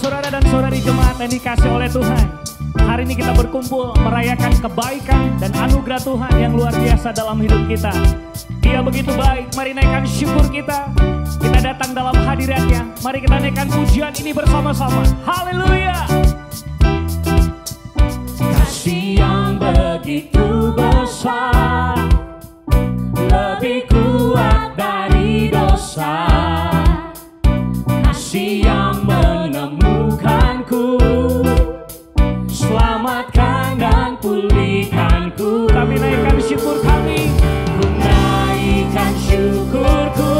saudara dan saudari jemaat yang dikasih oleh Tuhan. Hari ini kita berkumpul merayakan kebaikan dan anugerah Tuhan yang luar biasa dalam hidup kita. Dia begitu baik, mari naikkan syukur kita. Kita datang dalam hadiratnya, mari kita naikkan pujian ini bersama-sama. Haleluya. Kasih yang begitu besar, lebih kuat dari dosa. Kasih yang menemukanku, selamatkan dan pulihkanku. Kami naikkan syukur kami, ku naikkan syukurku.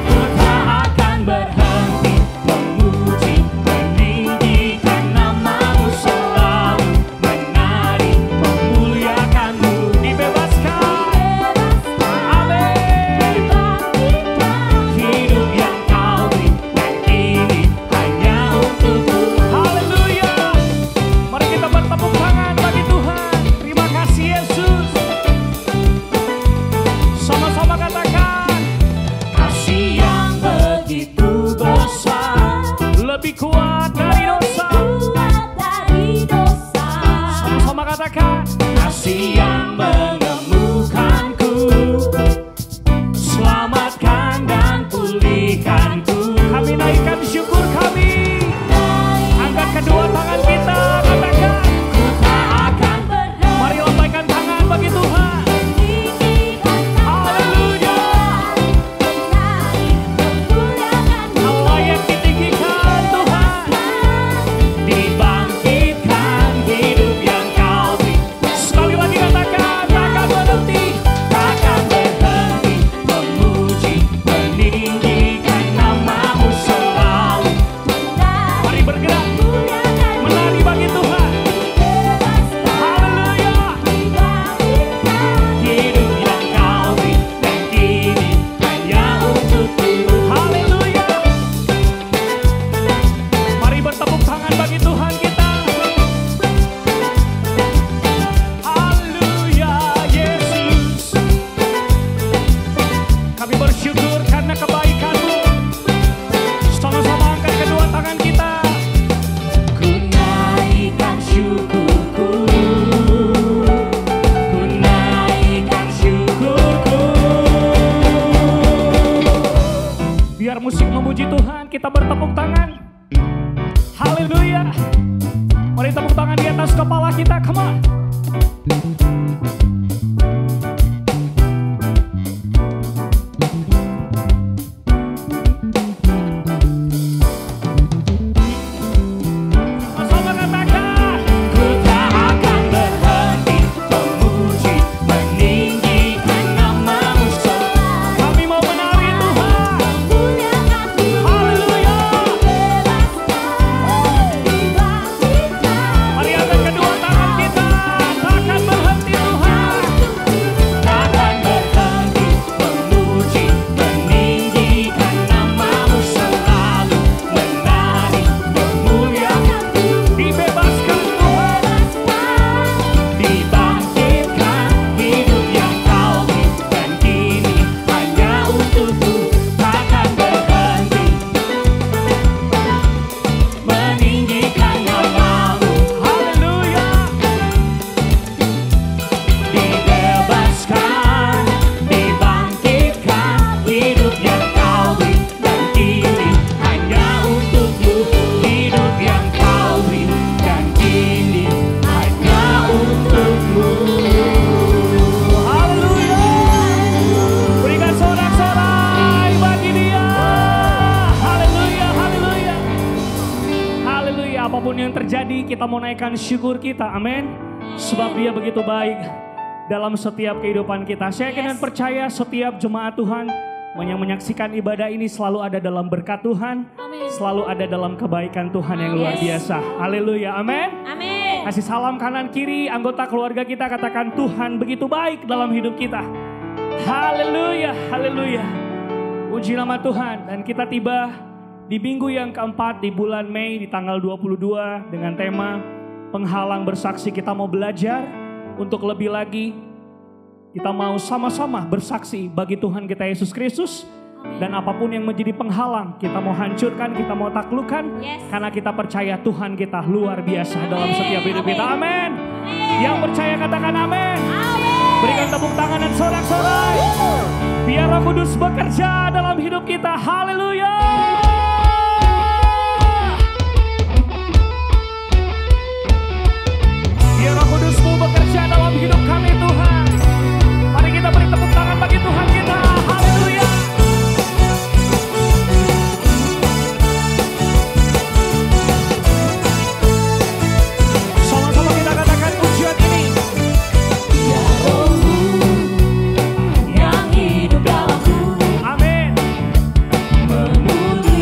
Ku tak akan berhenti memuji, meninggikan namamu selalu, menari, memuliakanmu. Dibebaskan, amin. Hidup yang kau beri dan ini hanya untukku. Haleluya. Mari kita bertepuk tangan bagi Tuhan. Terima kasih Yesus. Sama-sama katakan, kasih yang begitu besar, lebih kuat dari dosa. Sama-sama katakan, kasih yang menemukanku, selamatkan dan pulihkanku. Kami naikkan syukur kami. Angkat kedua tangan kita, katakan, ku tak akan berhenti. Mari lambaikan tangan bagi Tuhan. Haleluya. Kau layak ditinggikan Tuhan, dibangkitkan hidup yang kau beri. Sekali lagi katakan, takkan berhenti, takkan berhenti memuji, meninggikan namamu selalu. Mari bergerak, menari bagi Tuhan. Haleluya. Hidup yang kau beri dan kini hanya untukku. Haleluya. Mari bertepuk tangan bagi Tuhan kita. Haleluya Yesus. Kami bersyukur karena kebaikan-Mu. Sama-sama angkat kedua tangan kita. Ku naikkan syukurku, ku naikkan syukurku. Biar musik memuji Tuhan, kita bertepuk tangan. Haleluya. Mari tepuk tangan di atas kepala kita, come on. Sama-sama katakan, ku tak akan berhenti memuji, meninggikan namamu selalu. Kami mau menari Tuhan. Haleluya. Mari angkat kedua tangan kita. Takkan berhenti Tuhan, takkan berhenti memuji, meninggikan namamu selalu, menari, memuliakanmu. Dibebaskan Tuhan, dibangkitkan hidup yang kau beri dan kini hanya untukku. Takkan berhenti meninggikan namamu. Haleluya. Dibebaskan, dibangkitkan hidup yang kau beri dan kini hanya untukmu. Hidup yang kau beri dan kini hanya untukmu. Haleluya. Berikan sorak-sorai bagi Dia. Haleluya, haleluya. Haleluya. Apapun yang terjadi, kita mau naikkan syukur kita. Amin. Sebab Dia begitu baik dalam setiap kehidupan kita. Saya yakin dan percaya setiap jemaat Tuhan yang menyaksikan ibadah ini selalu ada dalam berkat Tuhan, Amin. selalu ada dalam kebaikan Tuhan yang luar biasa. Haleluya, amin. Amin. Kasih salam kanan kiri, anggota keluarga kita, katakan Tuhan begitu baik dalam hidup kita. Haleluya, haleluya. Puji nama Tuhan. Dan kita tiba di minggu yang keempat di bulan Mei di tanggal 22 dengan tema penghalang bersaksi. Kita mau belajar untuk lebih lagi. Kita mau sama-sama bersaksi bagi Tuhan kita Yesus Kristus. Dan apapun yang menjadi penghalang, kita mau hancurkan, kita mau taklukkan. Karena kita percaya Tuhan kita luar biasa dalam setiap hidup kita. Amin. Yang percaya katakan amin. Berikan tepuk tangan dan sorak-sorai. Biar Roh Kudus bekerja dalam hidup kita. Haleluya. Biar Roh Kudus-Mu bekerja dalam hidup kami Tuhan. Mari kita beri tepuk tangan bagi Tuhan kita. Haleluya. Sama-sama kita katakan pujian ini. Ya Roh-Mu yang hidup dalamku, Amin. memenuhi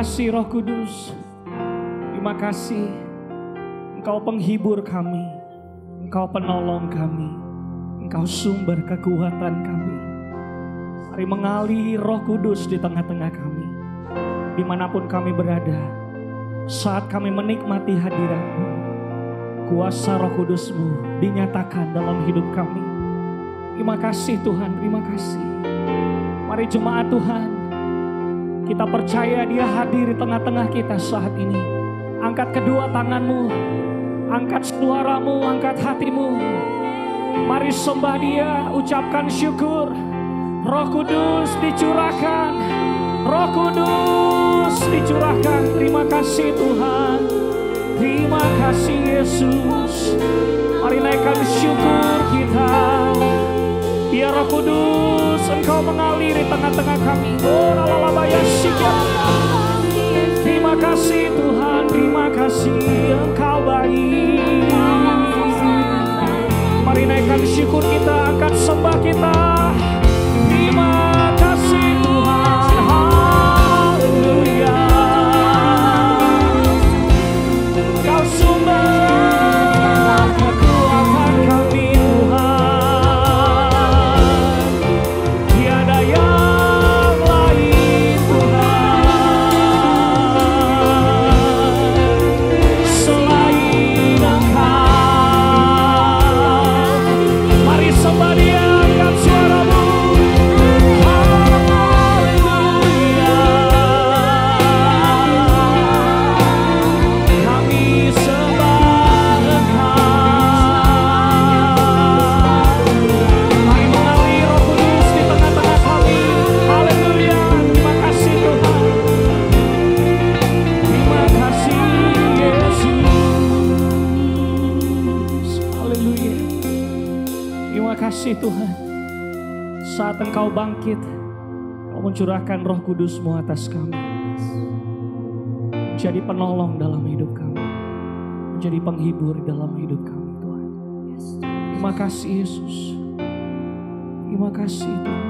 kasih Roh Kudus. Terima kasih. Engkau penghibur kami. Engkau penolong kami. Engkau sumber kekuatan kami. Mari mengalir Roh Kudus di tengah-tengah kami. Dimanapun kami berada. Saat kami menikmati hadirat-Mu, kuasa Roh Kudus-Mu dinyatakan dalam hidup kami. Terima kasih Tuhan, terima kasih. Mari jemaat Tuhan, kita percaya Dia hadir di tengah-tengah kita saat ini. Angkat kedua tanganmu, angkat suaramu, angkat hatimu. Mari sembah Dia, ucapkan syukur. Roh Kudus dicurahkan, Roh Kudus dicurahkan. Terima kasih Tuhan, terima kasih Yesus. Mari naikkan syukur kita. Biar Roh Kudus Engkau mengalir di tengah-tengah kami. Oh lalalabaya sikap. Terima kasih Tuhan, terima kasih Engkau baik. Mari naikkan syukur kita, angkat sembah kita. Terima kasih Tuhan, haleluya. Kau sumber kekuatan kami Tuhan. Tiada yang lain Tuhan selain Engkau. Mari sembah Dia, angkat suaramu. Haleluya. Kami sembah Engkau. Mari mengalir Roh Kudus di tengah-tengah kami. Haleluya. Terima kasih Tuhan. Terima kasih Yesus. Haleluya. Terima kasih Tuhan. Saat Engkau bangkit, Kau mencurahkan Roh Kudus-Mu atas kami. Menjadi penolong dalam hidup kami. Menjadi penghibur dalam hidup kami Tuhan. Terima kasih Yesus. Terima kasih Tuhan.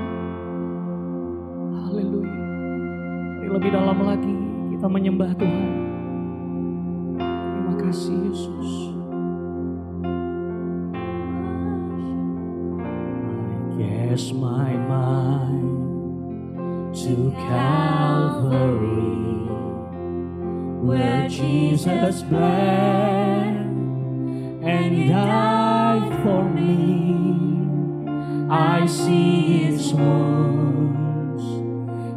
Haleluya. Mari lebih dalam lagi kita menyembah Tuhan. Terima kasih Yesus. Cast my mind to Calvary, where Jesus bled and died for me. I see His wounds,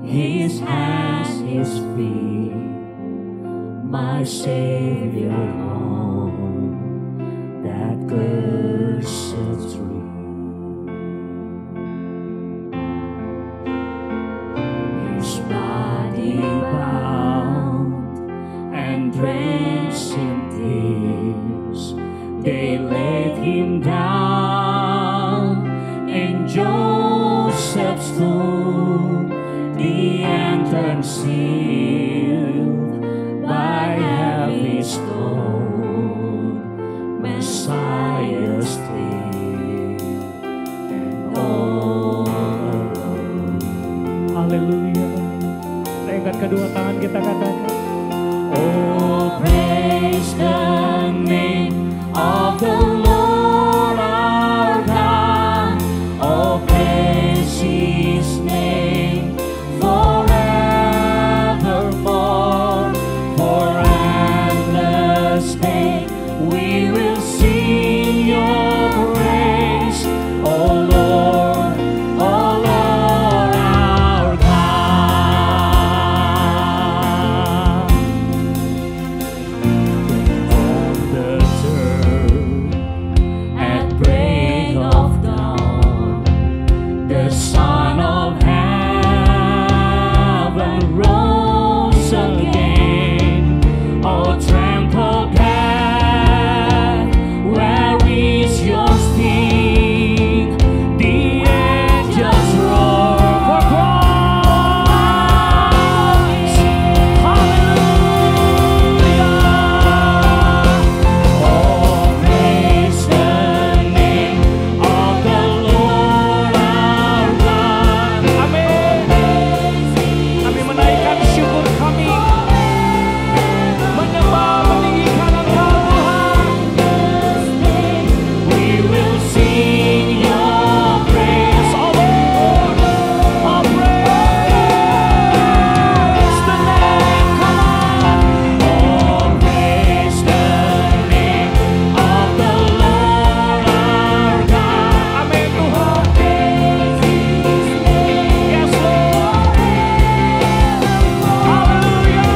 His hands, His feet, my Savior on that cursed tree. His body bound and drenched in tears, they laid Him down in Joseph's tomb, the entrance sealed by heavy stone. Messiah still and all alone. Haleluya. Angkat kedua tangan kita katakan. Oh, praise the name of the Lord our God. Oh, praise His name forevermore. For endless day we will sing Your praise, oh Lord, oh Lord our God. Amin Tuhan. Yes Lord. Haleluya.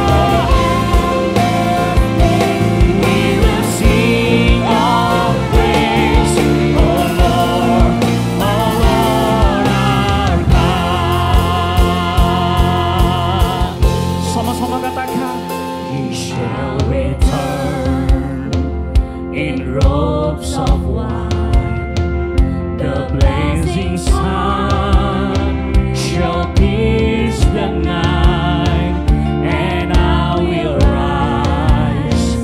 We will sing your praise, oh Lord our God. Sama-sama katakan. He shall return in robes of white. The blazing sun shall pierce the night, and I will rise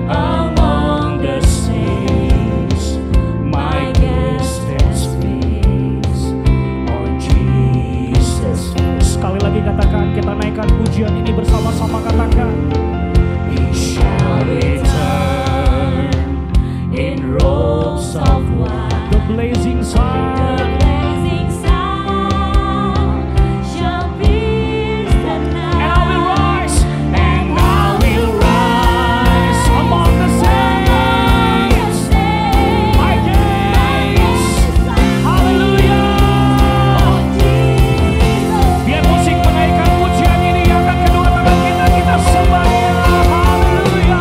among the saints. My gaze stands fixed on Jesus. Sekali lagi katakan, kita naikkan pujian ini bersama-sama katakan. He shall return in robes of white. The blazing sun. The blazing sun shall pierce the night, And I will rise and I will rise among the saints. My gaze. Haleluya. Biar musik menaikkan pujian ini, angkat kedua tangan kita sembah Dia. Haleluya.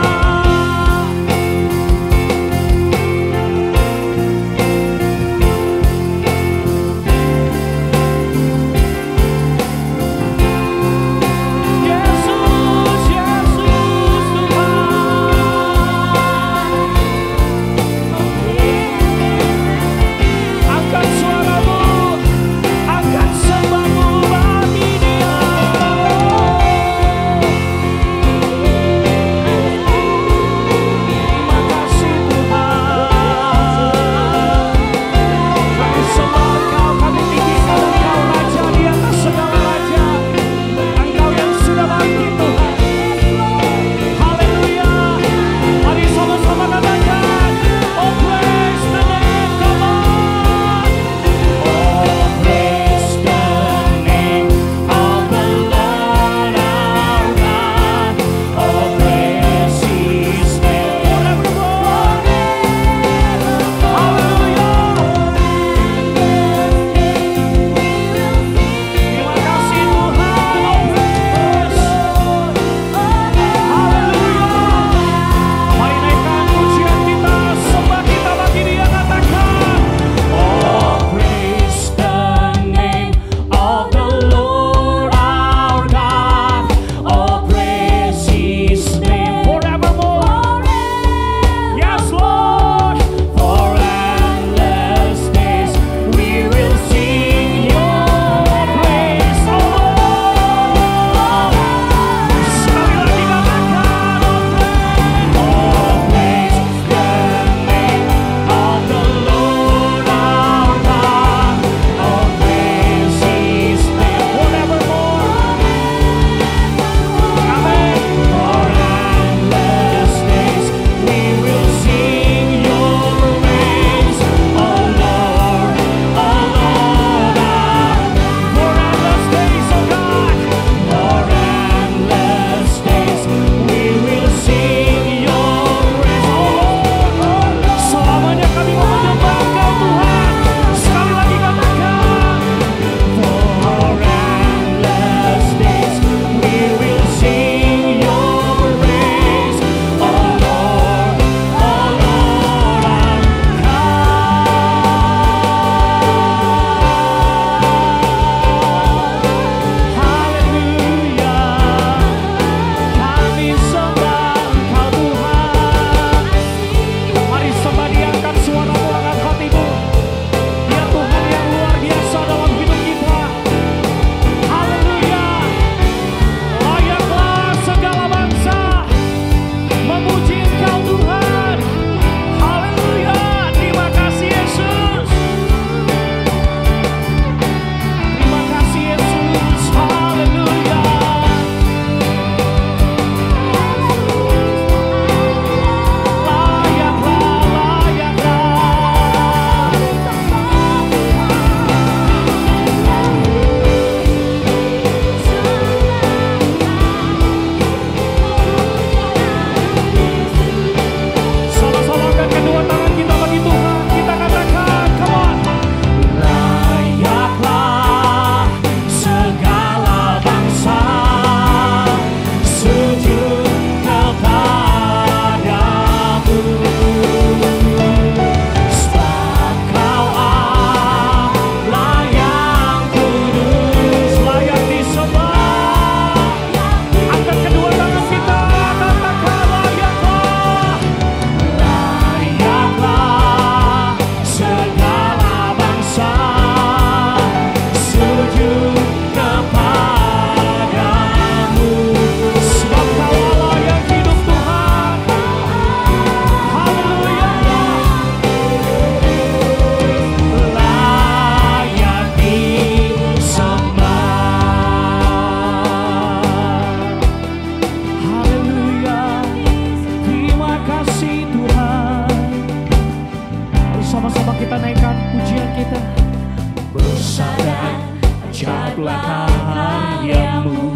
ajaiblah karyamu.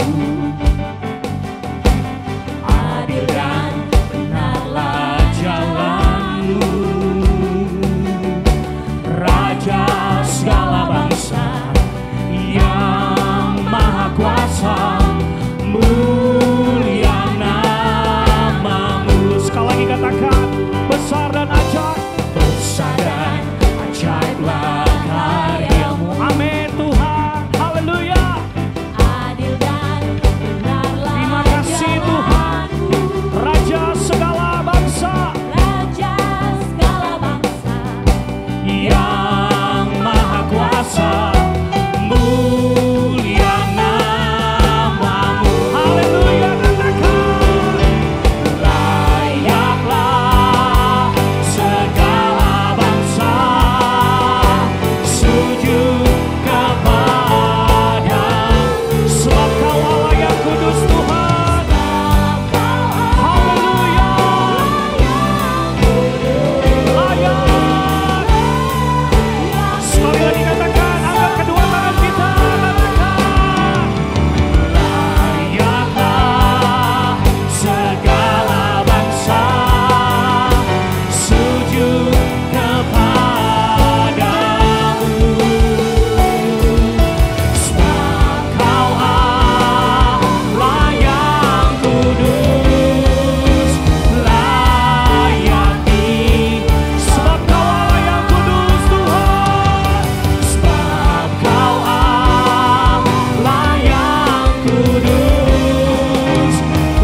Adil dan benarlah jalanmu, Raja segala bangsa yang maha kuasa, mulia namamu. Sekali lagi katakan, besar dan ajaib, besar dan ajaiblah karyamu. Amin Tuhan, haleluya. adil dan benarlah Terima kasih Tuhan, jalanmu, Raja segala bangsa Raja segala bangsa yang maha kuasa, mulia namamu. Haleluya, katakan, layaklah segala bangsa sujud kepada, sebab Kau Allah yang kudus Tuhan. Haleluya, layak. Sekali lagi katakan, angkat kedua tangan kita, katakan, layaklah segala bangsa sujud kepadamu, sebab Kau Allah yang kudus, layak sebab Kau Allah yang kudus Tuhan, sebab Kau Allah yang kudus,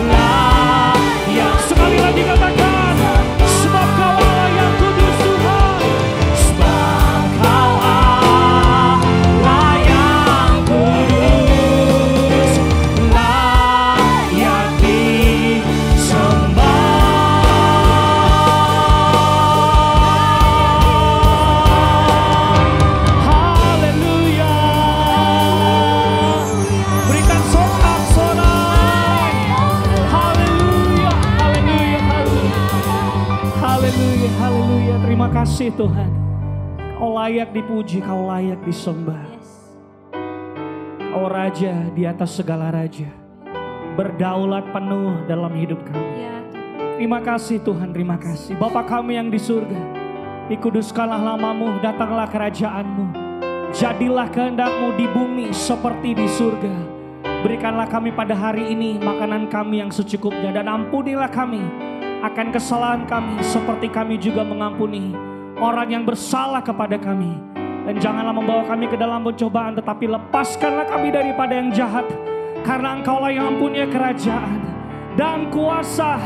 layak. Sekali lagi katakan, sebab Kau Allah yang kudus Tuhan, sebab Kau Allah yang kudus, layak disembah. Haleluya. Berikan sorak-sorai. Haleluya, haleluya, haleluya. Haleluya, haleluya. Terima kasih Tuhan. Kau layak dipuji, Kau layak disembah. Kau Raja di atas segala raja, berdaulat penuh dalam hidup kami. ya Terima kasih Tuhan, terima kasih. Bapa kami yang di surga, dikuduskanlah namamu, datanglah kerajaanmu. Jadilah kehendak-Mu di bumi seperti di surga. Berikanlah kami pada hari ini makanan kami yang secukupnya, dan ampunilah kami akan kesalahan kami seperti kami juga mengampuni orang yang bersalah kepada kami. Dan janganlah membawa kami ke dalam pencobaan, tetapi lepaskanlah kami daripada yang jahat. Karena Engkaulah yang mempunyai kerajaan dan kuasa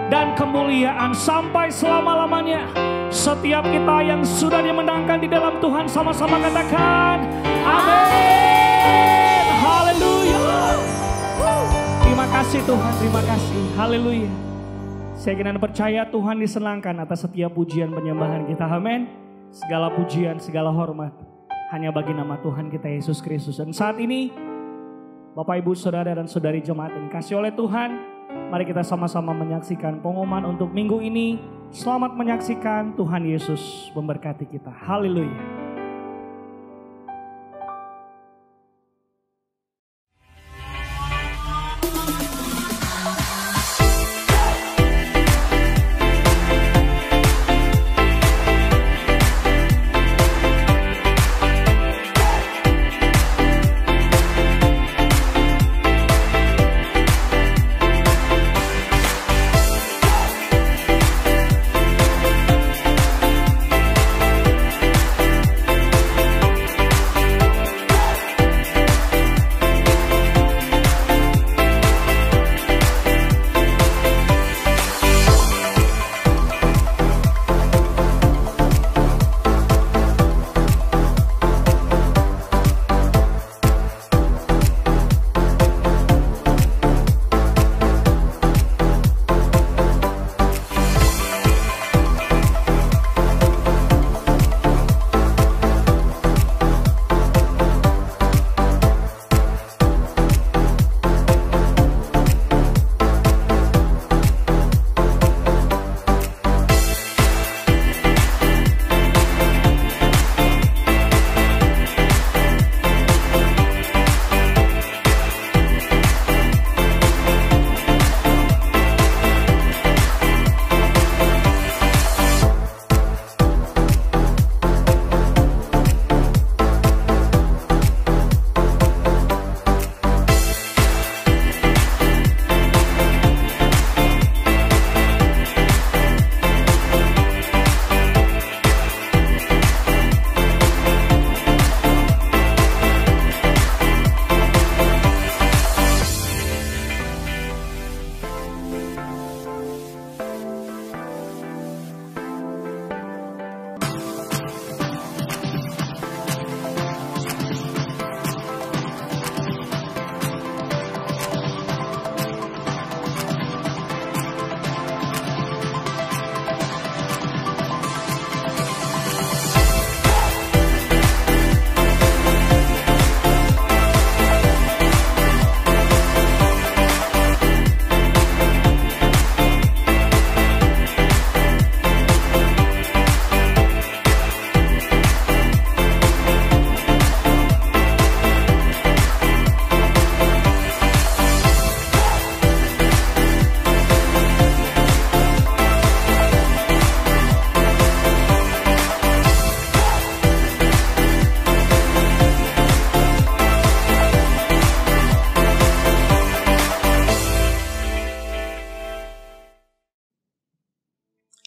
dan kemuliaan sampai selama-lamanya. Setiap kita yang sudah dimenangkan di dalam Tuhan, sama-sama katakan amin. Haleluya. Terima kasih Tuhan, terima kasih. Haleluya. Saya kira dan percaya Tuhan disenangkan atas setiap pujian penyembahan kita. Amin. Segala pujian, segala hormat hanya bagi nama Tuhan kita Yesus Kristus. Dan saat ini Bapak Ibu Saudara dan Saudari jemaat yang kasih oleh Tuhan, mari kita sama-sama menyaksikan pengumuman untuk minggu ini. Selamat menyaksikan, Tuhan Yesus memberkati kita. Haleluya.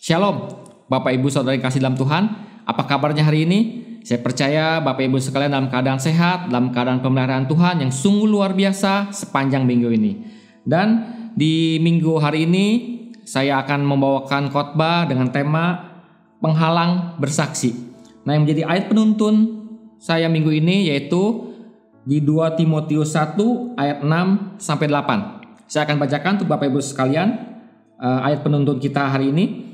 Shalom, Bapak Ibu Saudara yang kasih dalam Tuhan. Apa kabarnya hari ini? Saya percaya Bapak Ibu sekalian dalam keadaan sehat, dalam keadaan pemeliharaan Tuhan yang sungguh luar biasa sepanjang minggu ini. Dan di minggu hari ini saya akan membawakan khotbah dengan tema penghalang bersaksi. Nah, yang menjadi ayat penuntun saya minggu ini yaitu di 2 Timotius 1 ayat 6 sampai 8. Saya akan bacakan untuk Bapak Ibu sekalian ayat penuntun kita hari ini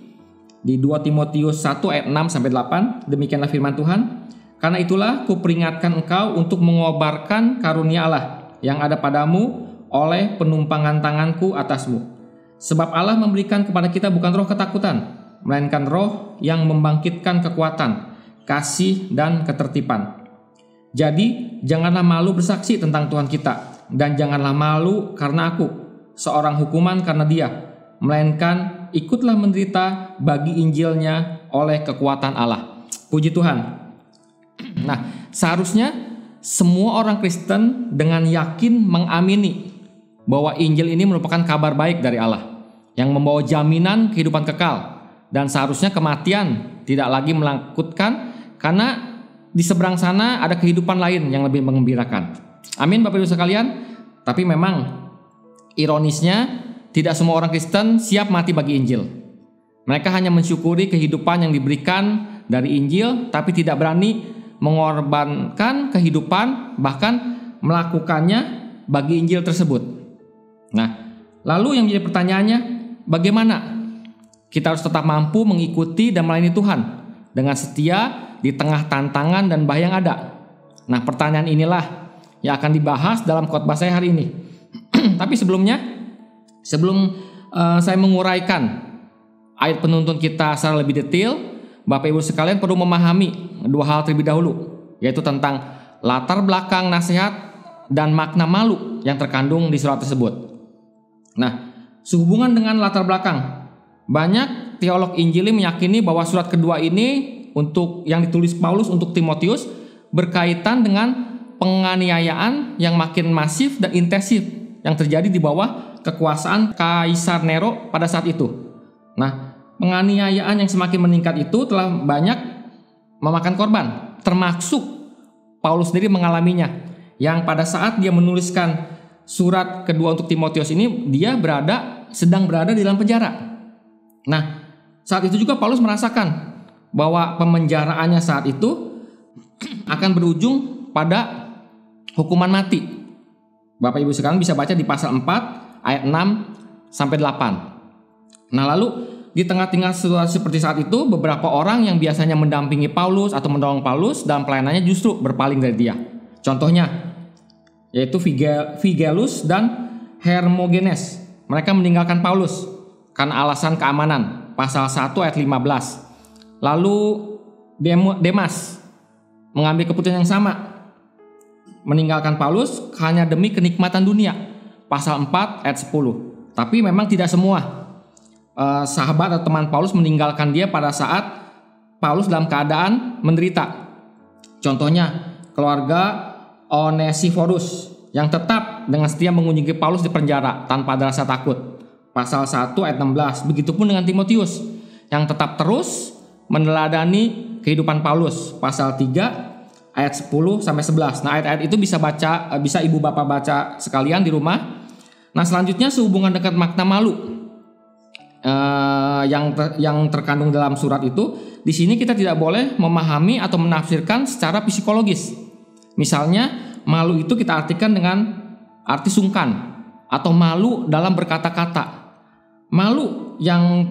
di 2 Timotius 1 ayat 6 sampai 8. Demikianlah firman Tuhan. Karena itulah kuperingatkan engkau untuk mengobarkan karunia Allah yang ada padamu oleh penumpangan tanganku atasmu. Sebab Allah memberikan kepada kita bukan roh ketakutan, melainkan roh yang membangkitkan kekuatan, kasih dan ketertiban. Jadi janganlah malu bersaksi tentang Tuhan kita, dan janganlah malu karena aku, seorang hukuman karena Dia, melainkan ikutlah menderita bagi Injilnya oleh kekuatan Allah. Puji Tuhan. Nah, seharusnya semua orang Kristen dengan yakin mengamini bahwa Injil ini merupakan kabar baik dari Allah yang membawa jaminan kehidupan kekal, dan seharusnya kematian tidak lagi menakutkan karena di seberang sana ada kehidupan lain yang lebih mengembirakan. Amin Bapak Ibu sekalian. Tapi memang ironisnya tidak semua orang Kristen siap mati bagi Injil. Mereka hanya mensyukuri kehidupan yang diberikan dari Injil, tapi tidak berani mengorbankan kehidupan, bahkan melakukannya bagi Injil tersebut. Nah, lalu yang menjadi pertanyaannya, bagaimana kita harus tetap mampu mengikuti dan melayani Tuhan dengan setia di tengah tantangan dan bahaya yang ada? Nah, pertanyaan inilah yang akan dibahas dalam khotbah saya hari ini. Tapi sebelum saya menguraikan ayat penuntun kita secara lebih detail, Bapak Ibu sekalian perlu memahami dua hal terlebih dahulu, yaitu tentang latar belakang nasihat dan makna malu yang terkandung di surat tersebut. Nah, sehubungan dengan latar belakang, banyak teolog Injili meyakini bahwa surat kedua ini untuk yang ditulis Paulus untuk Timotius berkaitan dengan penganiayaan yang makin masif dan intensif yang terjadi di bawah kekuasaan Kaisar Nero pada saat itu. Nah, penganiayaan yang semakin meningkat itu telah banyak memakan korban, termasuk Paulus sendiri mengalaminya, yang pada saat dia menuliskan surat kedua untuk Timotius ini dia sedang berada di dalam penjara. Nah, saat itu juga Paulus merasakan bahwa pemenjaraannya saat itu akan berujung pada hukuman mati. Bapak Ibu sekalian bisa baca di pasal 4 ayat 6 sampai 8. Nah, lalu di tengah-tengah situasi seperti saat itu, beberapa orang yang biasanya mendampingi Paulus atau mendorong Paulus dalam pelayanannya justru berpaling dari dia. Contohnya yaitu Figelus dan Hermogenes. Mereka meninggalkan Paulus karena alasan keamanan, pasal 1 ayat 15. Lalu Demas mengambil keputusan yang sama, meninggalkan Paulus hanya demi kenikmatan dunia, pasal 4 ayat 10. Tapi memang tidak semua sahabat atau teman Paulus meninggalkan dia pada saat Paulus dalam keadaan menderita. Contohnya keluarga Onesiphorus yang tetap dengan setia mengunjungi Paulus di penjara tanpa ada rasa takut, pasal 1 ayat 16. Begitupun dengan Timotius yang tetap terus meneladani kehidupan Paulus, pasal 3 ayat 10 sampai 11. Nah, ayat-ayat itu bisa ibu bapak baca sekalian di rumah. Nah, selanjutnya sehubungan dengan makna malu yang terkandung dalam surat itu, di sini kita tidak boleh memahami atau menafsirkan secara psikologis. Misalnya, malu itu kita artikan dengan arti sungkan atau malu dalam berkata-kata. Malu yang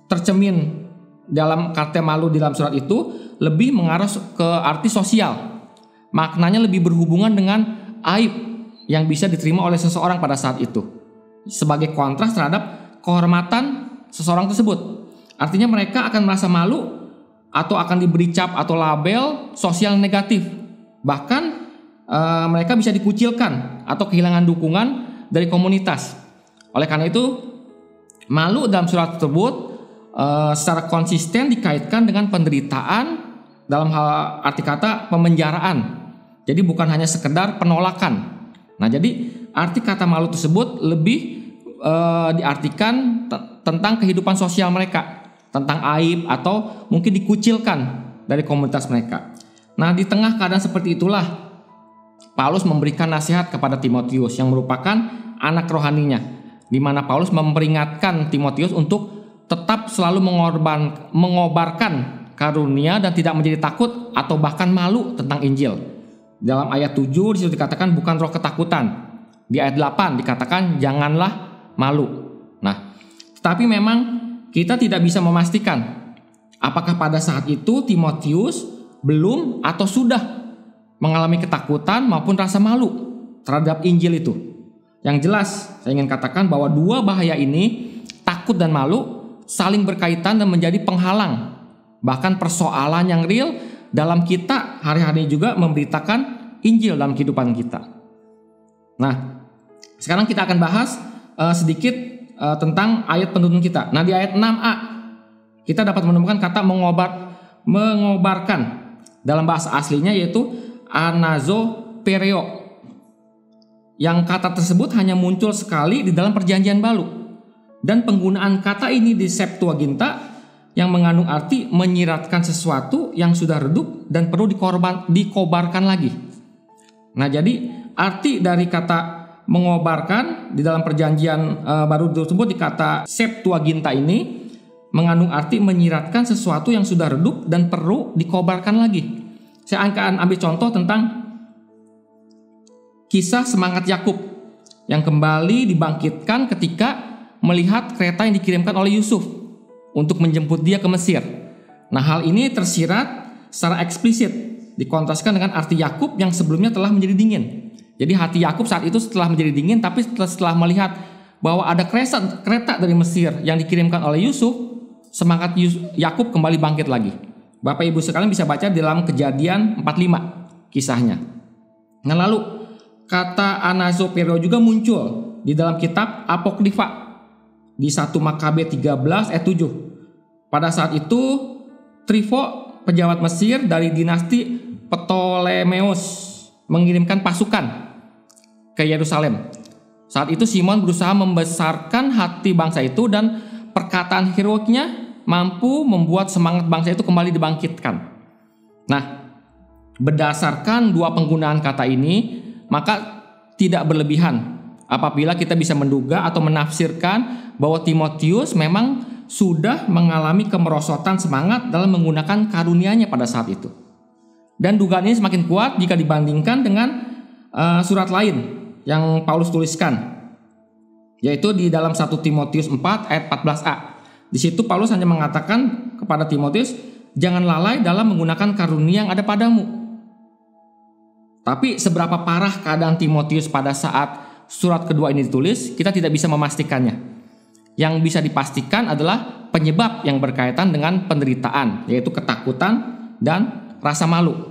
tercemin dalam kata malu di dalam surat itu lebih mengarah ke arti sosial. Maknanya lebih berhubungan dengan aib yang bisa diterima oleh seseorang pada saat itu, sebagai kontras terhadap kehormatan seseorang tersebut. Artinya mereka akan merasa malu atau akan diberi cap atau label sosial negatif. Bahkan mereka bisa dikucilkan atau kehilangan dukungan dari komunitas. Oleh karena itu, malu dalam surat tersebut secara konsisten dikaitkan dengan penderitaan dalam hal arti kata pemenjaraan. Jadi bukan hanya sekedar penolakan. Nah, jadi arti kata malu tersebut lebih diartikan tentang kehidupan sosial mereka. tentang aib atau mungkin dikucilkan dari komunitas mereka. Nah, di tengah keadaan seperti itulah Paulus memberikan nasihat kepada Timotius yang merupakan anak rohaninya, di mana Paulus memperingatkan Timotius untuk tetap selalu mengobarkan karunia dan tidak menjadi takut atau bahkan malu tentang Injil. Dalam ayat 7 disitu dikatakan bukan roh ketakutan. Di ayat 8 dikatakan janganlah malu. Nah, tetapi memang kita tidak bisa memastikan apakah pada saat itu Timotius belum atau sudah mengalami ketakutan maupun rasa malu terhadap Injil itu. Yang jelas saya ingin katakan bahwa dua bahaya ini, takut dan malu, saling berkaitan dan menjadi penghalang, bahkan persoalan yang real dalam kita hari-hari juga memberitakan Injil dalam kehidupan kita. Nah, sekarang kita akan bahas sedikit tentang ayat penuntun kita. Nah, di ayat 6a kita dapat menemukan kata mengobarkan dalam bahasa aslinya, yaitu anazopereo. Yang kata tersebut hanya muncul sekali di dalam perjanjian baru. Dan penggunaan kata ini di Septuaginta yang mengandung arti menyiratkan sesuatu yang sudah redup dan perlu dikobarkan lagi. Nah, jadi arti dari kata mengobarkan di dalam perjanjian baru tersebut di kata Septuaginta ini mengandung arti menyiratkan sesuatu yang sudah redup dan perlu dikobarkan lagi. Saya akan ambil contoh tentang kisah semangat Yakub yang kembali dibangkitkan ketika melihat kereta yang dikirimkan oleh Yusuf untuk menjemput dia ke Mesir. Nah, hal ini tersirat secara eksplisit dikontraskan dengan arti Yakub yang sebelumnya telah menjadi dingin. Jadi hati Yakub saat itu setelah menjadi dingin, tapi setelah melihat bahwa ada kereta dari Mesir yang dikirimkan oleh Yusuf, semangat Yakub kembali bangkit lagi. Bapak Ibu sekalian bisa baca dalam Kejadian 45 kisahnya. Nah, lalu kata anazopereo juga muncul di dalam kitab Apokrifa di 1 Makabe 13 ayat 7. Pada saat itu Trifo, pejabat Mesir dari dinasti Ptolemeus, mengirimkan pasukan ke Yerusalem. Saat itu Simon berusaha membesarkan hati bangsa itu dan perkataan heroiknya mampu membuat semangat bangsa itu kembali dibangkitkan. Nah, berdasarkan dua penggunaan kata ini, maka tidak berlebihan apabila kita bisa menduga atau menafsirkan bahwa Timotius memang sudah mengalami kemerosotan semangat dalam menggunakan karunia-Nya pada saat itu. Dan dugaan ini semakin kuat jika dibandingkan dengan surat lain yang Paulus tuliskan, yaitu di dalam 1 Timotius 4 ayat 14a. Di situ Paulus hanya mengatakan kepada Timotius, jangan lalai dalam menggunakan karunia yang ada padamu. Tapi seberapa parah keadaan Timotius pada saat surat kedua ini ditulis, kita tidak bisa memastikannya. Yang bisa dipastikan adalah penyebab yang berkaitan dengan penderitaan, yaitu ketakutan dan rasa malu.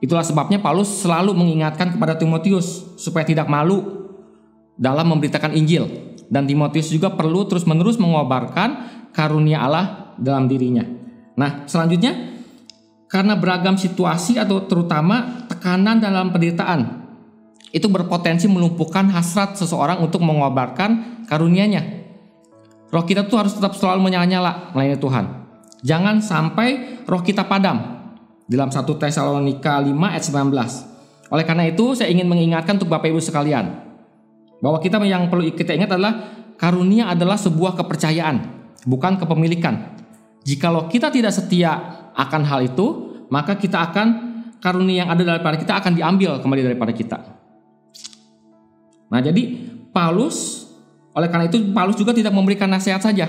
Itulah sebabnya Paulus selalu mengingatkan kepada Timotius supaya tidak malu dalam memberitakan Injil. Dan Timotius juga perlu terus-menerus mengobarkan karunia Allah dalam dirinya. Nah, selanjutnya, karena beragam situasi atau terutama tekanan dalam penderitaan, itu berpotensi melumpuhkan hasrat seseorang untuk mengobarkan karunia-Nya. Roh kita tuh harus tetap selalu menyala-nyala melayani Tuhan. Jangan sampai roh kita padam. Dalam 1 Tesalonika 5 ayat 19. Oleh karena itu saya ingin mengingatkan untuk Bapak Ibu sekalian bahwa yang perlu kita ingat adalah karunia adalah sebuah kepercayaan, bukan kepemilikan. Jikalau kita tidak setia akan hal itu, maka karunia yang ada daripada kita akan diambil kembali daripada kita. Nah, jadi oleh karena itu Paulus juga tidak memberikan nasihat saja,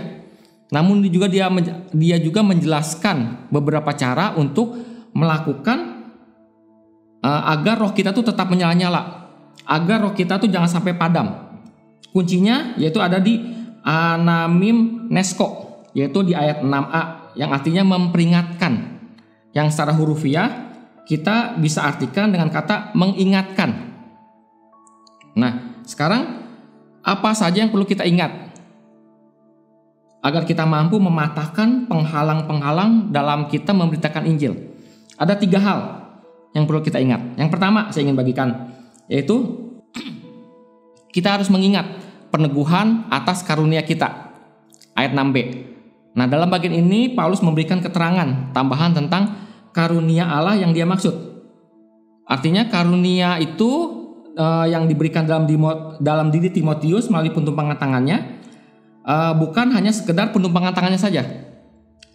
namun dia juga menjelaskan beberapa cara untuk melakukan agar roh kita tuh tetap menyala-nyala, agar roh kita tuh jangan sampai padam. Kuncinya yaitu ada di anamim nesko, yaitu di ayat 6a yang artinya memperingatkan. Yang secara hurufiah kita bisa artikan dengan kata mengingatkan. Nah, sekarang apa saja yang perlu kita ingat agar kita mampu mematahkan penghalang-penghalang dalam kita memberitakan Injil? Ada 3 hal yang perlu kita ingat. Yang pertama saya ingin bagikan, yaitu kita harus mengingat peneguhan atas karunia kita. Ayat 6b. Nah, dalam bagian ini Paulus memberikan keterangan tambahan tentang karunia Allah yang dia maksud. Artinya karunia itu yang diberikan dalam diri Timotius melalui penumpangan tangannya bukan hanya sekedar penumpangan tangannya saja.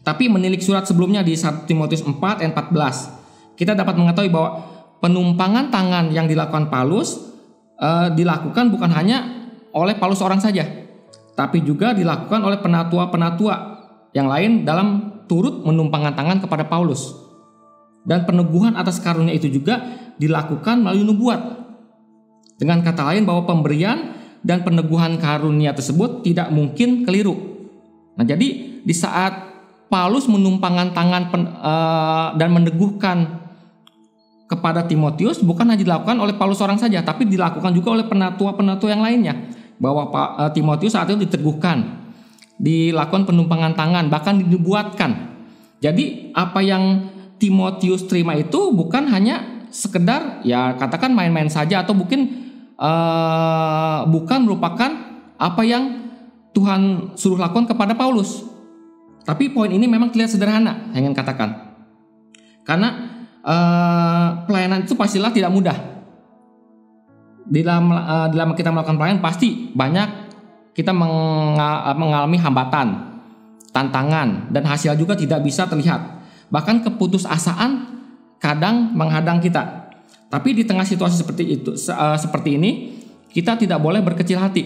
Tapi menilik surat sebelumnya di 1 Timotius 4 ayat 14, kita dapat mengetahui bahwa penumpangan tangan yang dilakukan Paulus dilakukan bukan hanya oleh Paulus seorang saja, tapi juga dilakukan oleh penatua-penatua yang lain dalam turut menumpangkan tangan kepada Paulus. Dan peneguhan atas karunia itu juga dilakukan melalui nubuat. Dengan kata lain bahwa pemberian dan peneguhan karunia tersebut tidak mungkin keliru. Nah, jadi di saat Paulus menumpangkan tangan dan meneguhkan kepada Timotius bukan hanya dilakukan oleh Paulus seorang saja, tapi dilakukan juga oleh penatua-penatua yang lainnya. Bahwa Timotius saat itu diteguhkan, dilakukan penumpangan tangan, bahkan dinubuatkan. Jadi apa yang Timotius terima itu bukan hanya sekedar ya katakan main-main saja, atau mungkin bukan merupakan apa yang Tuhan suruh lakukan kepada Paulus. Tapi poin ini memang terlihat sederhana, saya ingin katakan. Karena pelayanan itu pastilah tidak mudah. Dalam kita melakukan pelayanan pasti banyak kita mengalami hambatan, tantangan, dan hasil juga tidak bisa terlihat. Bahkan keputusasaan kadang menghadang kita. Tapi di tengah situasi seperti ini, kita tidak boleh berkecil hati.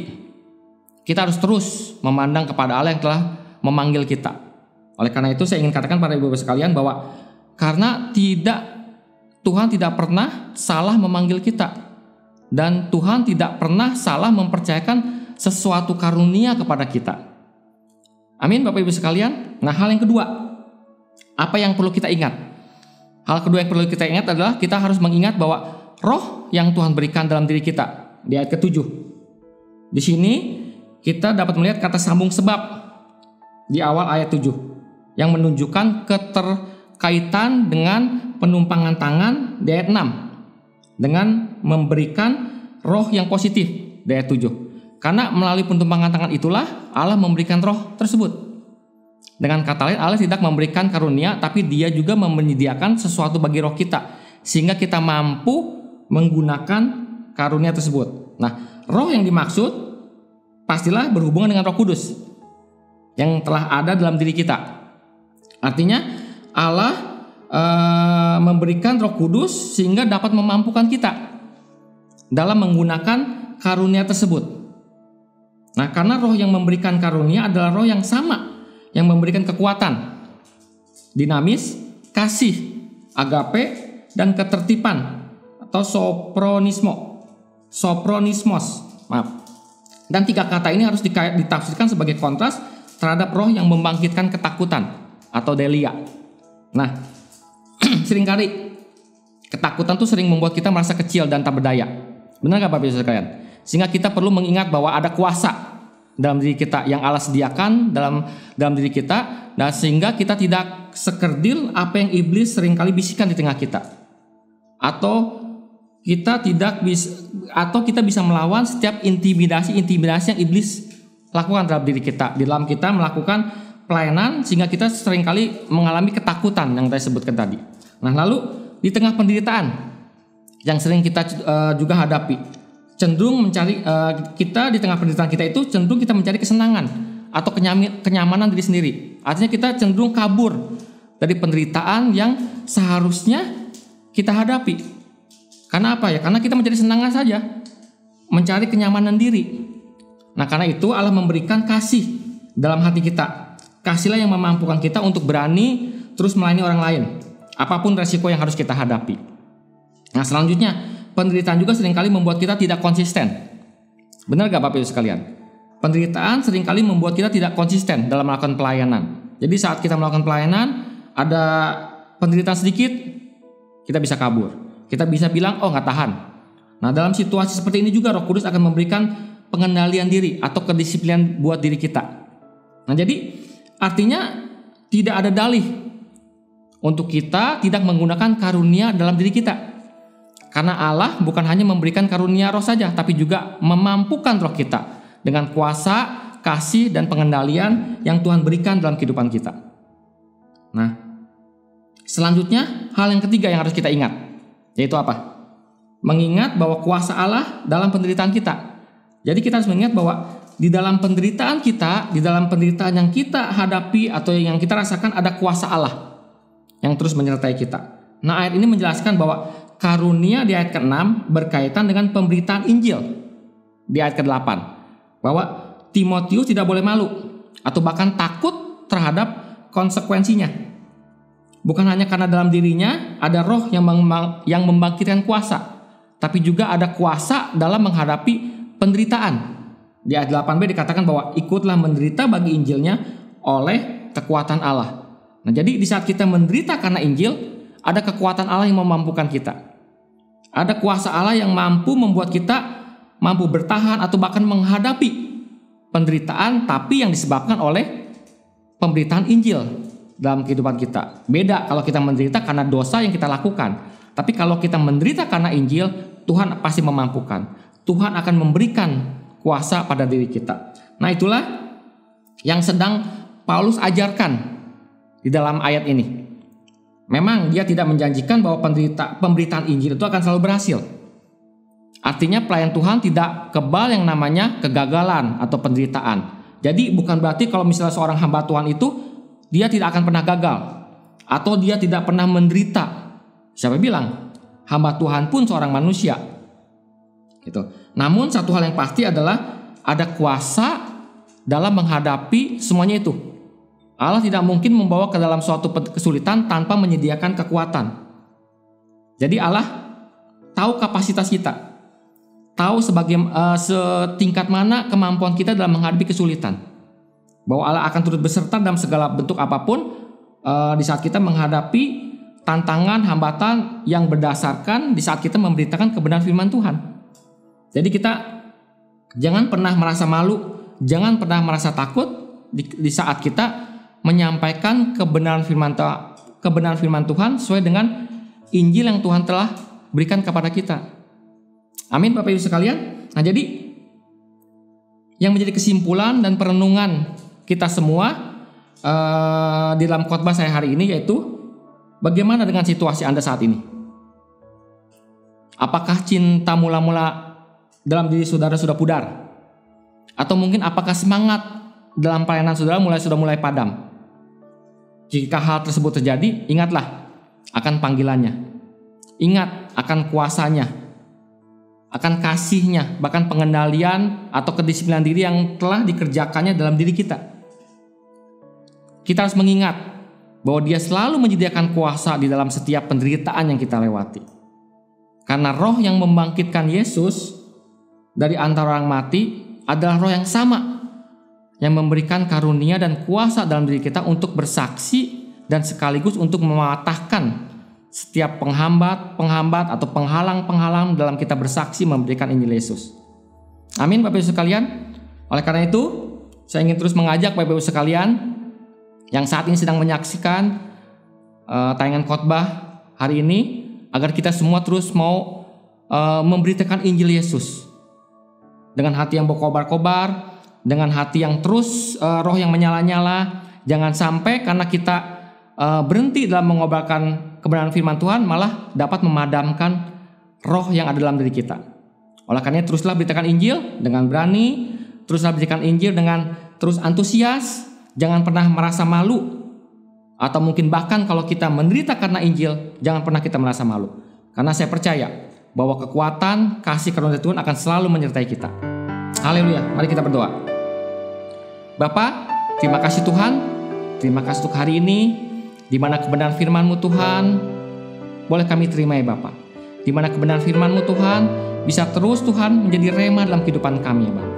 Kita harus terus memandang kepada Allah yang telah memanggil kita. Oleh karena itu saya ingin katakan pada ibu-ibu sekalian bahwa karena Tuhan tidak pernah salah memanggil kita. Dan Tuhan tidak pernah salah mempercayakan sesuatu karunia kepada kita. Amin Bapak Ibu sekalian. Nah, hal yang kedua, apa yang perlu kita ingat? Hal kedua yang perlu kita ingat adalah kita harus mengingat bahwa roh yang Tuhan berikan dalam diri kita. Di ayat ke-7. Di sini kita dapat melihat kata sambung sebab di awal ayat 7 yang menunjukkan keterkaitan dengan penumpangan tangan di ayat 6 dengan memberikan roh yang positif di ayat 7. Karena melalui pentumpangan tangan itulah Allah memberikan roh tersebut. Dengan kata lain, Allah tidak memberikan karunia, tapi Dia juga menyediakan sesuatu bagi roh kita, sehingga kita mampu menggunakan karunia tersebut. Nah, roh yang dimaksud pastilah berhubungan dengan Roh Kudus yang telah ada dalam diri kita. Artinya Allah memberikan Roh Kudus sehingga dapat memampukan kita dalam menggunakan karunia tersebut. Nah, karena roh yang memberikan karunia adalah roh yang sama, yang memberikan kekuatan, dinamis, kasih, agape, dan ketertiban atau sopronismos. Maaf. Dan tiga kata ini harus ditafsirkan sebagai kontras terhadap roh yang membangkitkan ketakutan atau delia. Nah, seringkali ketakutan tuh sering membuat kita merasa kecil dan tak berdaya. Benar gak Bapak Ibu sekalian? Sehingga kita perlu mengingat bahwa ada kuasa dalam diri kita yang Allah sediakan dalam diri kita, dan sehingga kita tidak sekerdil apa yang iblis seringkali bisikan di tengah kita. Atau kita bisa melawan setiap intimidasi yang iblis lakukan terhadap diri kita dalam kita melakukan pelayanan, sehingga kita seringkali mengalami ketakutan yang saya sebutkan tadi. Nah, lalu di tengah penderitaan yang sering kita juga hadapi, cenderung mencari kita di tengah penderitaan kita itu cenderung kita mencari kesenangan atau kenyamanan diri sendiri. Artinya kita cenderung kabur dari penderitaan yang seharusnya kita hadapi. Karena apa ya? Karena kita mencari kesenangan saja, mencari kenyamanan diri. Nah, karena itu Allah memberikan kasih dalam hati kita. Kasihlah yang memampukan kita untuk berani terus melayani orang lain, apapun resiko yang harus kita hadapi. Nah, selanjutnya, penderitaan juga seringkali membuat kita tidak konsisten. Benar gak Bapak Ibu sekalian? Penderitaan seringkali membuat kita tidak konsisten dalam melakukan pelayanan. Jadi saat kita melakukan pelayanan, ada penderitaan sedikit, kita bisa kabur. Kita bisa bilang, oh gak tahan. Nah, dalam situasi seperti ini juga Roh Kudus akan memberikan pengendalian diri atau kedisiplinan buat diri kita. Nah, jadi artinya tidak ada dalih untuk kita tidak menggunakan karunia dalam diri kita. Karena Allah bukan hanya memberikan karunia roh saja, tapi juga memampukan roh kita dengan kuasa, kasih, dan pengendalian yang Tuhan berikan dalam kehidupan kita. Nah, selanjutnya hal yang ketiga yang harus kita ingat, yaitu apa? Mengingat bahwa kuasa Allah dalam penderitaan kita. Jadi kita harus mengingat bahwa di dalam penderitaan kita, di dalam penderitaan yang kita hadapi atau yang kita rasakan, ada kuasa Allah yang terus menyertai kita. Nah, ayat ini menjelaskan bahwa karunia di ayat ke-6 berkaitan dengan pemberitaan Injil di ayat ke-8. Bahwa Timotius tidak boleh malu atau bahkan takut terhadap konsekuensinya. Bukan hanya karena dalam dirinya ada roh yang membangkitkan kuasa, tapi juga ada kuasa dalam menghadapi penderitaan. Di ayat 8b dikatakan bahwa ikutlah menderita bagi Injilnya oleh kekuatan Allah. Nah, jadi di saat kita menderita karena Injil, ada kekuatan Allah yang memampukan kita. Ada kuasa Allah yang mampu membuat kita mampu bertahan atau bahkan menghadapi penderitaan, tapi yang disebabkan oleh pemberitaan Injil dalam kehidupan kita. Beda kalau kita menderita karena dosa yang kita lakukan. Tapi kalau kita menderita karena Injil, Tuhan pasti memampukan. Tuhan akan memberikan kuasa pada diri kita. Nah, itulah yang sedang Paulus ajarkan di dalam ayat ini. Memang dia tidak menjanjikan bahwa pemberitaan Injil itu akan selalu berhasil. Artinya pelayan Tuhan tidak kebal yang namanya kegagalan atau penderitaan. Jadi bukan berarti kalau misalnya seorang hamba Tuhan itu dia tidak akan pernah gagal atau dia tidak pernah menderita. Siapa bilang? Hamba Tuhan pun seorang manusia. Gitu. Namun satu hal yang pasti adalah ada kuasa dalam menghadapi semuanya itu. Allah tidak mungkin membawa ke dalam suatu kesulitan tanpa menyediakan kekuatan. Jadi Allah tahu kapasitas kita, tahu setingkat mana kemampuan kita dalam menghadapi kesulitan. Bahwa Allah akan turut beserta dalam segala bentuk apapun di saat kita menghadapi tantangan, hambatan yang berdasarkan di saat kita memberitakan kebenaran firman Tuhan. Jadi kita jangan pernah merasa malu, jangan pernah merasa takut di saat kita menyampaikan kebenaran firman Tuhan sesuai dengan Injil yang Tuhan telah berikan kepada kita. Amin, Bapak Ibu sekalian. Nah, jadi yang menjadi kesimpulan dan perenungan kita semua di dalam khotbah saya hari ini yaitu bagaimana dengan situasi Anda saat ini? Apakah cinta mula-mula dalam diri saudara sudah pudar? Atau mungkin apakah semangat dalam pelayanan saudara sudah mulai padam? Jika hal tersebut terjadi, ingatlah akan panggilannya. Ingat akan kuasanya, akan kasihnya, bahkan pengendalian atau kedisiplinan diri yang telah dikerjakannya dalam diri kita. Kita harus mengingat bahwa dia selalu menyediakan kuasa di dalam setiap penderitaan yang kita lewati. Karena roh yang membangkitkan Yesus dari antara orang mati adalah roh yang sama, yang memberikan karunia dan kuasa dalam diri kita untuk bersaksi dan sekaligus untuk mematahkan setiap penghambat atau penghalang dalam kita bersaksi memberikan Injil Yesus. Amin, Bapak Ibu sekalian. Oleh karena itu, saya ingin terus mengajak Bapak Ibu sekalian yang saat ini sedang menyaksikan tayangan khotbah hari ini, agar kita semua terus mau memberitakan Injil Yesus dengan hati yang berkobar-kobar, dengan hati yang terus roh yang menyala-nyala. Jangan sampai karena kita berhenti dalam mengobarkan kebenaran firman Tuhan malah dapat memadamkan roh yang ada dalam diri kita. Oleh karena itu teruslah beritakan Injil dengan berani, teruslah beritakan Injil dengan terus antusias. Jangan pernah merasa malu, atau mungkin bahkan kalau kita menderita karena Injil, jangan pernah kita merasa malu. Karena saya percaya bahwa kekuatan, kasih karunia Tuhan akan selalu menyertai kita. Haleluya, mari kita berdoa. Bapa, terima kasih Tuhan, terima kasih untuk hari ini, di mana kebenaran firman-Mu Tuhan boleh kami terima ya Bapa. Di mana kebenaran firman-Mu Tuhan bisa terus Tuhan menjadi rema dalam kehidupan kami ya Bapa.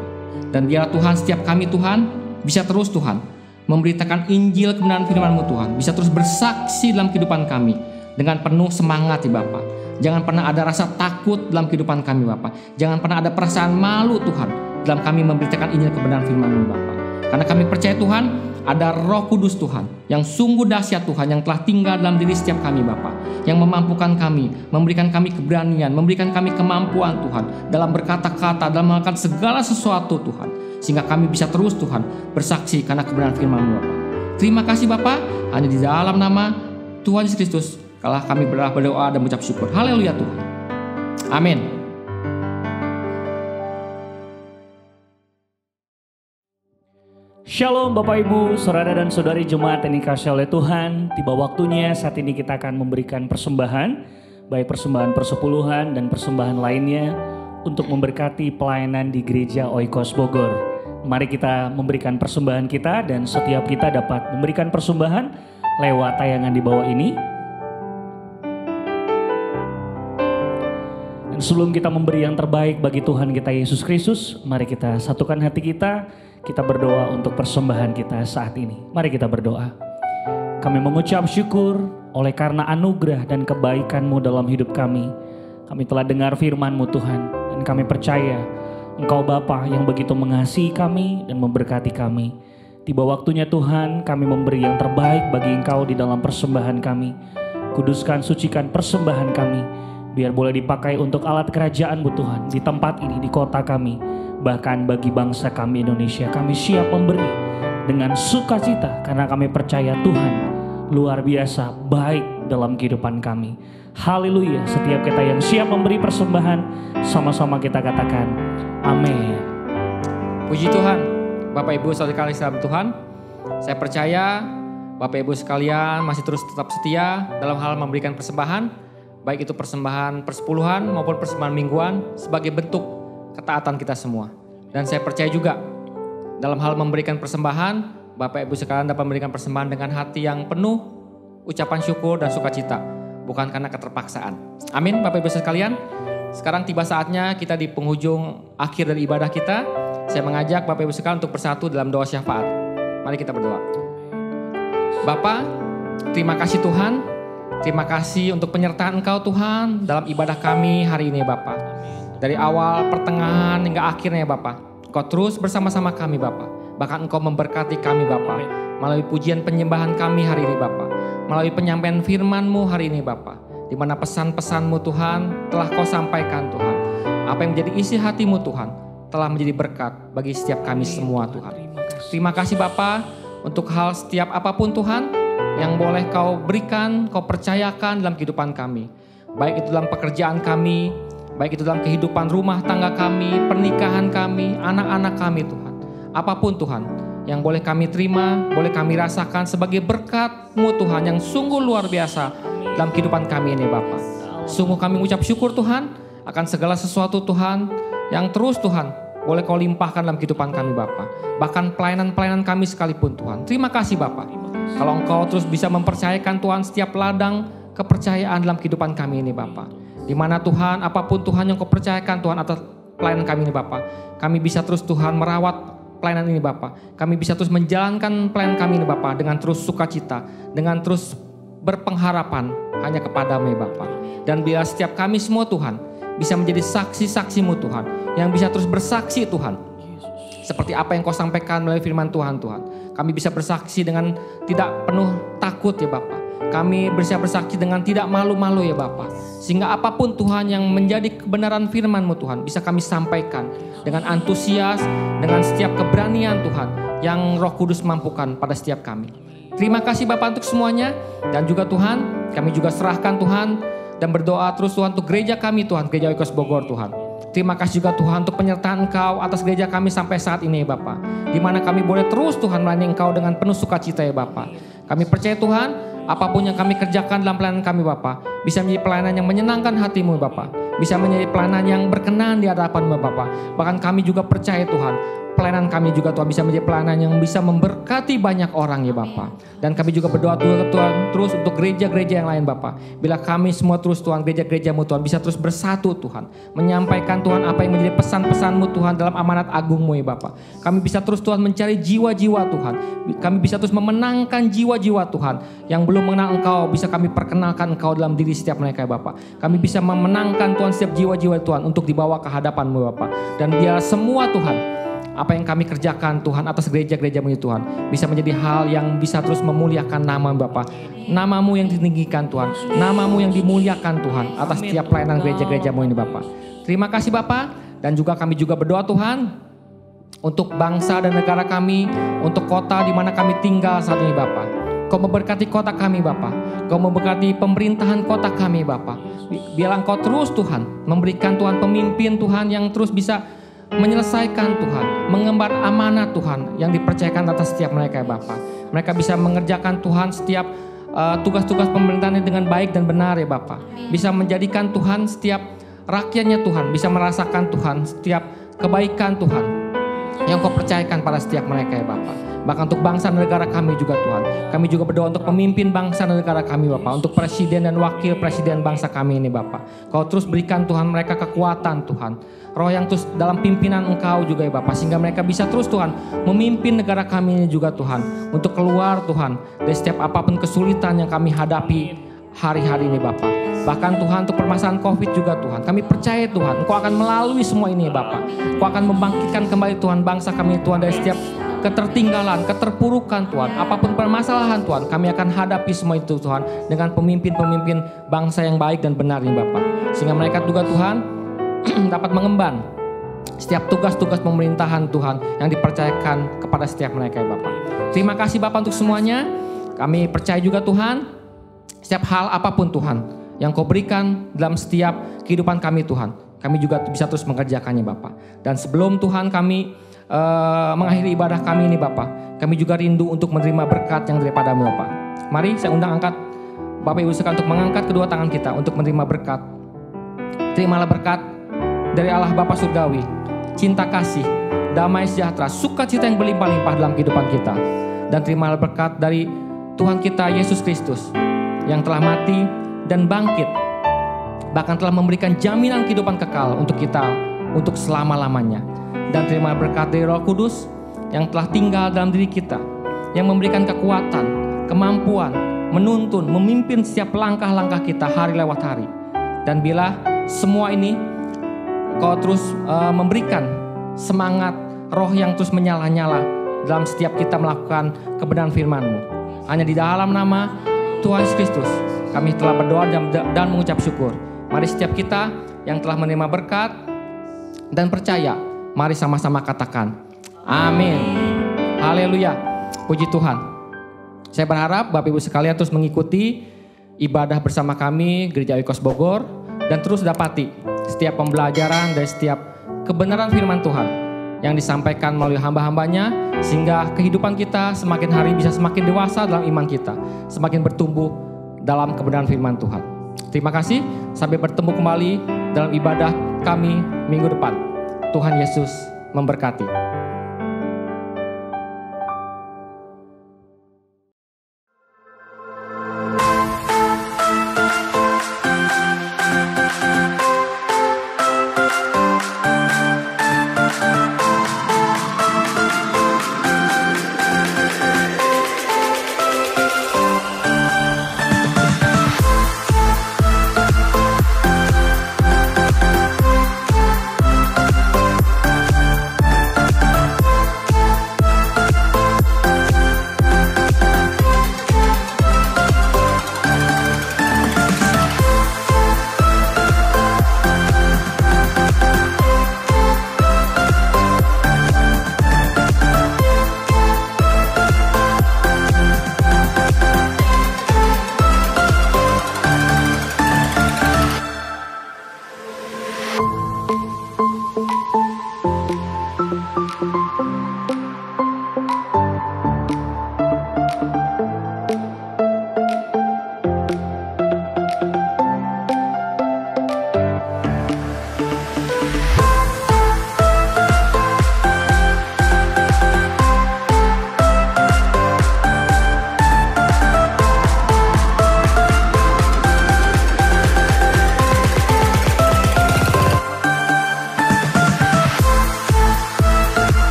Dan biar Tuhan setiap kami Tuhan bisa terus Tuhan memberitakan Injil kebenaran firman-Mu Tuhan, bisa terus bersaksi dalam kehidupan kami dengan penuh semangat ya Bapa. Jangan pernah ada rasa takut dalam kehidupan kami Bapa. Jangan pernah ada perasaan malu Tuhan dalam kami memberitakan Injil kebenaran firman-Mu Bapa. Karena kami percaya Tuhan ada Roh Kudus Tuhan yang sungguh dahsyat Tuhan yang telah tinggal dalam diri setiap kami Bapa, yang memampukan kami, memberikan kami keberanian, memberikan kami kemampuan Tuhan dalam berkata-kata, dalam melakukan segala sesuatu Tuhan. Sehingga kami bisa terus Tuhan bersaksi karena kebenaran firman-Mu Bapa. Terima kasih Bapa, hanya di dalam nama Tuhan Yesus Kristus kalau kami berdoa dan mengucap syukur. Haleluya Tuhan. Amin. Shalom Bapak Ibu, Saudara dan Saudari jemaat yang dikasihi oleh Tuhan. Tiba waktunya saat ini kita akan memberikan persembahan, baik persembahan persepuluhan dan persembahan lainnya untuk memberkati pelayanan di Gereja Oikos Bogor. Mari kita memberikan persembahan kita dan setiap kita dapat memberikan persembahan lewat tayangan di bawah ini. Dan sebelum kita memberi yang terbaik bagi Tuhan kita Yesus Kristus, mari kita satukan hati kita berdoa untuk persembahan kita saat ini. Mari kita berdoa. Kami mengucap syukur oleh karena anugerah dan kebaikan-Mu dalam hidup kami. Kami telah dengar firman-Mu Tuhan, dan kami percaya Engkau Bapa yang begitu mengasihi kami dan memberkati kami. Tiba waktunya Tuhan, kami memberi yang terbaik bagi Engkau di dalam persembahan kami. Kuduskan, sucikan persembahan kami, biar boleh dipakai untuk alat kerajaan-Mu Tuhan di tempat ini, di kota kami. Bahkan bagi bangsa kami Indonesia, kami siap memberi dengan sukacita karena kami percaya Tuhan luar biasa baik dalam kehidupan kami. Haleluya, setiap kita yang siap memberi persembahan, sama-sama kita katakan amin. Puji Tuhan, Bapak Ibu saudara sekalian Tuhan. Saya percaya Bapak Ibu sekalian masih terus tetap setia dalam hal memberikan persembahan, baik itu persembahan persepuluhan maupun persembahan mingguan sebagai bentuk ketaatan kita semua. Dan saya percaya juga dalam hal memberikan persembahan, Bapak Ibu sekalian dapat memberikan persembahan dengan hati yang penuh ucapan syukur dan sukacita, bukan karena keterpaksaan. Amin Bapak Ibu sekalian. Sekarang tiba saatnya kita di penghujung akhir dari ibadah kita. Saya mengajak Bapak Ibu sekalian untuk bersatu dalam doa syafaat. Mari kita berdoa. Bapa, terima kasih Tuhan. Terima kasih untuk penyertaan Engkau Tuhan dalam ibadah kami hari ini Bapa. Dari awal, pertengahan hingga akhirnya Bapa. Engkau terus bersama-sama kami Bapa. Bahkan Engkau memberkati kami Bapa. Melalui pujian penyembahan kami hari ini Bapa. Melalui penyampaian firman-Mu hari ini Bapa. Di mana pesan-pesan-Mu Tuhan telah Kau sampaikan Tuhan. Apa yang menjadi isi hati-Mu Tuhan telah menjadi berkat bagi setiap kami semua Tuhan. Terima kasih Bapa untuk hal setiap apapun Tuhan yang boleh Kau berikan, Kau percayakan dalam kehidupan kami. Baik itu dalam pekerjaan kami, baik itu dalam kehidupan rumah tangga kami, pernikahan kami, anak-anak kami Tuhan. Apapun Tuhan yang boleh kami terima, boleh kami rasakan sebagai berkat-Mu Tuhan yang sungguh luar biasa dalam kehidupan kami ini Bapa. Sungguh kami mengucap syukur Tuhan akan segala sesuatu Tuhan yang terus Tuhan boleh Kau limpahkan dalam kehidupan kami Bapa. Bahkan pelayanan-pelayanan kami sekalipun Tuhan. Terima kasih Bapa. Kalau Engkau terus bisa mempercayakan Tuhan setiap ladang kepercayaan dalam kehidupan kami ini Bapa. Di mana Tuhan apapun Tuhan yang Kau percayakan Tuhan atas pelayanan kami ini Bapa. Kami bisa terus Tuhan merawat pelayanan ini Bapa. Kami bisa terus menjalankan pelayanan kami ini Bapa dengan terus sukacita, dengan terus berpengharapan hanya kepada-Mu ya Bapa. Dan biar setiap kami semua Tuhan bisa menjadi saksi-saksi-Mu Tuhan, yang bisa terus bersaksi Tuhan. Seperti apa yang Kau sampaikan melalui firman Tuhan Tuhan. Kami bisa bersaksi dengan tidak penuh takut ya Bapa. Kami bisa bersaksi dengan tidak malu-malu ya Bapa. Sehingga apapun Tuhan yang menjadi kebenaran firman-Mu Tuhan bisa kami sampaikan dengan antusias, dengan setiap keberanian Tuhan yang Roh Kudus mampukan pada setiap kami. Terima kasih Bapak untuk semuanya. Dan juga Tuhan, kami juga serahkan Tuhan dan berdoa terus Tuhan untuk gereja kami Tuhan, Gereja Oikos Bogor Tuhan. Terima kasih juga Tuhan untuk penyertaan Engkau atas gereja kami sampai saat ini ya Bapak. Di mana kami boleh terus Tuhan melayani Engkau dengan penuh sukacita ya Bapak. Kami percaya Tuhan, apapun yang kami kerjakan dalam pelayanan kami Bapak, bisa menjadi pelayanan yang menyenangkan hati-Mu Bapak. Bisa menjadi pelayanan yang berkenan di hadapan-Mu Bapak. Bahkan kami juga percaya Tuhan, pelayanan kami juga Tuhan bisa menjadi pelayanan yang bisa memberkati banyak orang ya Bapak. Dan kami juga berdoa Tuhan terus untuk gereja-gereja yang lain Bapak. Bila kami semua terus Tuhan, gereja-gereja-Mu Tuhan bisa terus bersatu Tuhan. Menyampaikan Tuhan apa yang menjadi pesan-pesan-Mu Tuhan dalam amanat agung-Mu ya Bapak. Kami bisa terus Tuhan mencari jiwa-jiwa Tuhan. Kami bisa terus memenangkan jiwa-jiwa Tuhan yang belum mengenal Engkau, bisa kami perkenalkan Engkau dalam diri setiap mereka ya Bapak. Kami bisa memenangkan Tuhan setiap jiwa-jiwa Tuhan untuk dibawa ke hadapan-Mu Bapak. Dan biar semua Tuhan, apa yang kami kerjakan Tuhan atas gereja-gereja-Mu Tuhan bisa menjadi hal yang bisa terus memuliakan nama Bapa. Nama-Mu yang ditinggikan Tuhan, nama-Mu yang dimuliakan Tuhan atas setiap pelayanan gereja-gereja-Mu ini Bapa. Terima kasih Bapa. Dan juga kami juga berdoa Tuhan, untuk bangsa dan negara kami, untuk kota di mana kami tinggal saat ini Bapa. Kau memberkati kota kami Bapa. Kau memberkati pemerintahan kota kami Bapa. Biarlah Engkau terus Tuhan memberikan Tuhan pemimpin Tuhan yang terus bisa menyelesaikan Tuhan, mengemban amanah Tuhan yang dipercayakan atas setiap mereka ya Bapa. Mereka bisa mengerjakan Tuhan setiap tugas-tugas pemerintahannya dengan baik dan benar ya Bapa. Bisa menjadikan Tuhan setiap rakyatnya Tuhan, bisa merasakan Tuhan setiap kebaikan Tuhan yang Kau percayakan pada setiap mereka ya Bapa. Bahkan untuk bangsa dan negara kami juga Tuhan. Kami juga berdoa untuk pemimpin bangsa dan negara kami Bapa. Untuk presiden dan wakil presiden bangsa kami ini Bapa. Kau terus berikan Tuhan mereka kekuatan Tuhan. Roh yang terus dalam pimpinan Engkau juga ya Bapa. Sehingga mereka bisa terus Tuhan memimpin negara kami ini juga Tuhan. Untuk keluar Tuhan dari setiap apapun kesulitan yang kami hadapi hari-hari ini Bapa. Bahkan Tuhan untuk permasalahan COVID juga Tuhan. Kami percaya Tuhan Engkau akan melalui semua ini ya Bapa. Engkau akan membangkitkan kembali Tuhan bangsa kami Tuhan dari setiap ketertinggalan, keterpurukan Tuhan. Apapun permasalahan Tuhan, kami akan hadapi semua itu Tuhan dengan pemimpin-pemimpin bangsa yang baik dan benar ini Bapa. Sehingga mereka juga Tuhan dapat mengemban setiap tugas-tugas pemerintahan Tuhan yang dipercayakan kepada setiap mereka ya Bapa. Terima kasih Bapa untuk semuanya. Kami percaya juga Tuhan setiap hal apapun Tuhan yang Kau berikan dalam setiap kehidupan kami Tuhan, kami juga bisa terus mengerjakannya Bapa. Dan sebelum Tuhan kami mengakhiri ibadah kami ini Bapa, kami juga rindu untuk menerima berkat yang daripada-Mu Bapa. Mari saya undang angkat Bapak Ibu sekalian untuk mengangkat kedua tangan kita untuk menerima berkat. Terimalah berkat dari Allah Bapa Surgawi, cinta kasih, damai sejahtera, sukacita yang berlimpah-limpah dalam kehidupan kita. Dan terimalah berkat dari Tuhan kita Yesus Kristus yang telah mati dan bangkit, bahkan telah memberikan jaminan kehidupan kekal untuk kita untuk selama-lamanya. Dan terima berkat dari Roh Kudus yang telah tinggal dalam diri kita, yang memberikan kekuatan, kemampuan, menuntun, memimpin setiap langkah-langkah kita hari lewat hari. Dan bila semua ini Kau terus memberikan semangat roh yang terus menyala-nyala dalam setiap kita melakukan kebenaran firman-Mu. Hanya di dalam nama Tuhan Yesus Kristus kami telah berdoa dan mengucap syukur. Mari setiap kita yang telah menerima berkat dan percaya, mari sama-sama katakan amin. Haleluya. Puji Tuhan. Saya berharap Bapak Ibu sekalian terus mengikuti ibadah bersama kami Gereja Oikos Bogor dan terus dapati setiap pembelajaran dari setiap kebenaran firman Tuhan yang disampaikan melalui hamba-hambanya, sehingga kehidupan kita semakin hari bisa semakin dewasa dalam iman kita, semakin bertumbuh dalam kebenaran firman Tuhan. Terima kasih, sampai bertemu kembali dalam ibadah kami minggu depan. Tuhan Yesus memberkati.